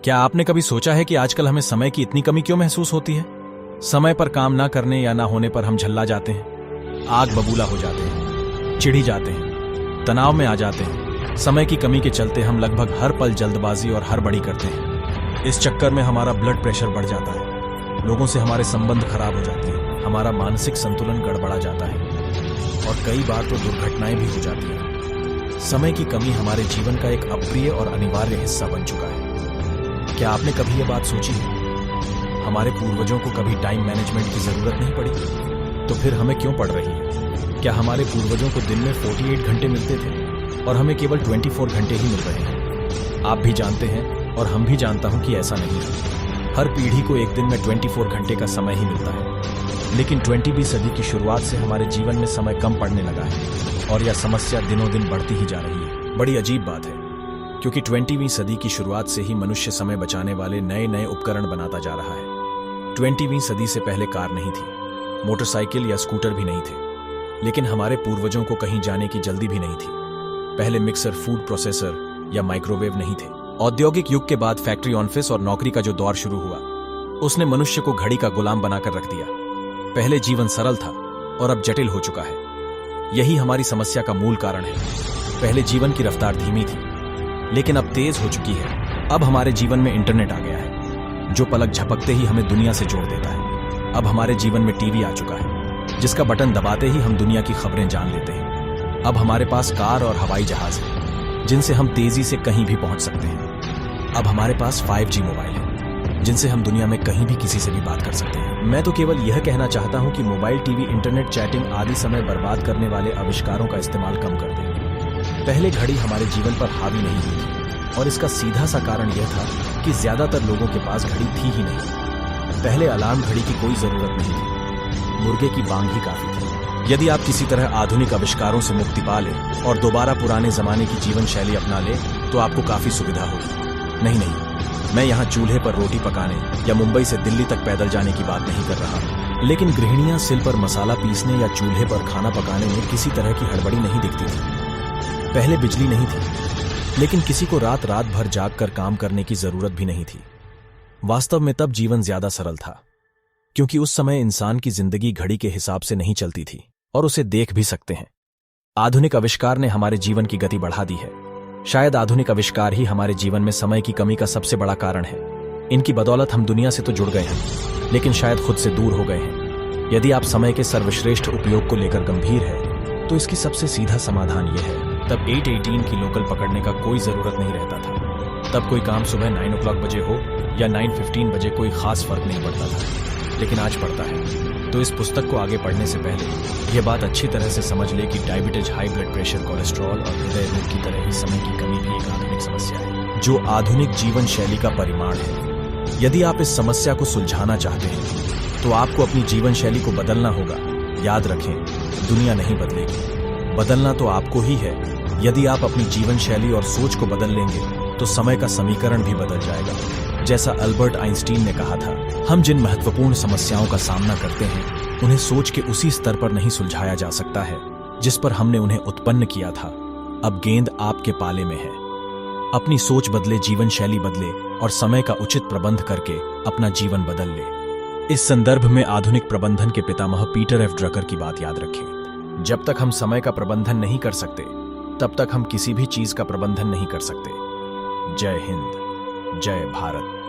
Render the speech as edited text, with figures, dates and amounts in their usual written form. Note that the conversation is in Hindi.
क्या आपने कभी सोचा है कि आजकल हमें समय की इतनी कमी क्यों महसूस होती है? समय पर काम ना करने या ना होने पर हम झल्ला जाते हैं, आग बबूला हो जाते हैं, चिढ़ी जाते हैं, तनाव में आ जाते हैं। समय की कमी के चलते हम लगभग हर पल जल्दबाजी और हड़बड़ी करते हैं। इस चक्कर में हमारा ब्लड प्रेशर बढ़ जाता है, लोगों से हमारे संबंध खराब हो जाते हैं, हमारा मानसिक संतुलन गड़बड़ा जाता है और कई बार तो दुर्घटनाएं भी हो जाती हैं। समय की कमी हमारे जीवन का एक अप्रिय और अनिवार्य हिस्सा बन चुका है। क्या आपने कभी यह बात सोची है? हमारे पूर्वजों को कभी टाइम मैनेजमेंट की जरूरत नहीं पड़ी, तो फिर हमें क्यों पड़ रही है? क्या हमारे पूर्वजों को दिन में 48 घंटे मिलते थे और हमें केवल 24 घंटे ही मिल रहे हैं? आप भी जानते हैं और हम भी जानता हूं कि ऐसा नहीं है। हर पीढ़ी को एक दिन में 24 घंटे का समय ही मिलता है, लेकिन 20वीं सदी की शुरुआत से हमारे जीवन में समय कम पड़ने लगा है और यह समस्या दिनों दिन बढ़ती ही जा रही है। बड़ी अजीब बात है, क्योंकि 20वीं सदी की शुरुआत से ही मनुष्य समय बचाने वाले नए नए उपकरण बनाता जा रहा है। 20वीं सदी से पहले कार नहीं थी, मोटरसाइकिल या स्कूटर भी नहीं थे, लेकिन हमारे पूर्वजों को कहीं जाने की जल्दी भी नहीं थी। पहले मिक्सर, फूड प्रोसेसर या माइक्रोवेव नहीं थे। औद्योगिक युग के बाद फैक्ट्री ऑफिस और नौकरी का जो दौर शुरू हुआ, उसने मनुष्य को घड़ी का गुलाम बनाकर रख दिया। पहले जीवन सरल था और अब जटिल हो चुका है। यही हमारी समस्या का मूल कारण है। पहले जीवन की रफ्तार धीमी थी, लेकिन अब तेज हो चुकी है। अब हमारे जीवन में इंटरनेट आ गया है, जो पलक झपकते ही हमें दुनिया से जोड़ देता है। अब हमारे जीवन में टीवी आ चुका है, जिसका बटन दबाते ही हम दुनिया की खबरें जान लेते हैं। अब हमारे पास कार और हवाई जहाज है, जिनसे हम तेजी से कहीं भी पहुंच सकते हैं। अब हमारे पास 5G मोबाइल है, जिनसे हम दुनिया में कहीं भी किसी से भी बात कर सकते हैं। मैं तो केवल यह कहना चाहता हूं कि मोबाइल, टीवी, इंटरनेट, चैटिंग आदि समय बर्बाद करने वाले आविष्कारों का इस्तेमाल कम कर दें। पहले घड़ी हमारे जीवन पर हावी नहीं हुई थी, और इसका सीधा सा कारण यह था कि ज्यादातर लोगों के पास घड़ी थी ही नहीं। पहले अलार्म घड़ी की कोई जरूरत नहीं थी, मुर्गे की बांग ही काफी थी। यदि आप किसी तरह आधुनिक आविष्कारों से मुक्ति पा लें और दोबारा पुराने जमाने की जीवन शैली अपना लें, तो आपको काफी सुविधा होगी। नहीं, मैं यहाँ चूल्हे पर रोटी पकाने या मुंबई से दिल्ली तक पैदल जाने की बात नहीं कर रहा, लेकिन गृहिणियां सिल पर मसाला पीसने या चूल्हे पर खाना पकाने में किसी तरह की हड़बड़ी नहीं दिखती थी। पहले बिजली नहीं थी, लेकिन किसी को रात रात भर जाग कर काम करने की जरूरत भी नहीं थी। वास्तव में तब जीवन ज्यादा सरल था, क्योंकि उस समय इंसान की जिंदगी घड़ी के हिसाब से नहीं चलती थी और उसे देख भी सकते हैं। आधुनिक आविष्कार ने हमारे जीवन की गति बढ़ा दी है। शायद आधुनिक आविष्कार ही हमारे जीवन में समय की कमी का सबसे बड़ा कारण है। इनकी बदौलत हम दुनिया से तो जुड़ गए हैं, लेकिन शायद खुद से दूर हो गए हैं। यदि आप समय के सर्वश्रेष्ठ उपयोग को लेकर गंभीर है, तो इसकी सबसे सीधा समाधान यह है, तब 8:18 की लोकल पकड़ने का कोई जरूरत नहीं रहता था। तब कोई काम सुबह 9 o'clock बजे हो या 9:15 बजे कोई खास फर्क नहीं पड़ता था, लेकिन आज पड़ता है। तो इस पुस्तक को आगे पढ़ने से पहले यह बात अच्छी तरह से समझ ले कि diabetes, high blood pressure, cholesterol और हृदय रोग की तरह ही समय की कमी भी एक आधुनिक समस्या है, जो आधुनिक जीवन शैली का परिमाण है। यदि आप इस समस्या को सुलझाना चाहते हैं, तो आपको अपनी जीवन शैली को बदलना होगा। याद रखें, दुनिया नहीं बदलेगी, बदलना तो आपको ही है। यदि आप अपनी जीवन शैली और सोच को बदल लेंगे, तो समय का समीकरण भी बदल जाएगा। जैसा अल्बर्ट आइंस्टीन ने कहा था, हम जिन महत्वपूर्ण समस्याओं का सामना करते हैं, उन्हें सोच के उसी स्तर पर नहीं सुलझाया जा सकता है जिस पर हमने उन्हें उत्पन्न किया था। अब गेंद आपके पाले में है। अपनी सोच बदले, जीवन शैली बदले और समय का उचित प्रबंध करके अपना जीवन बदल ले। इस संदर्भ में आधुनिक प्रबंधन के पितामह पीटर एफ ड्रकर की बात याद रखें। जब तक हम समय का प्रबंधन नहीं कर सकते, तब तक हम किसी भी चीज का प्रबंधन नहीं कर सकते। जय हिंद, जय भारत।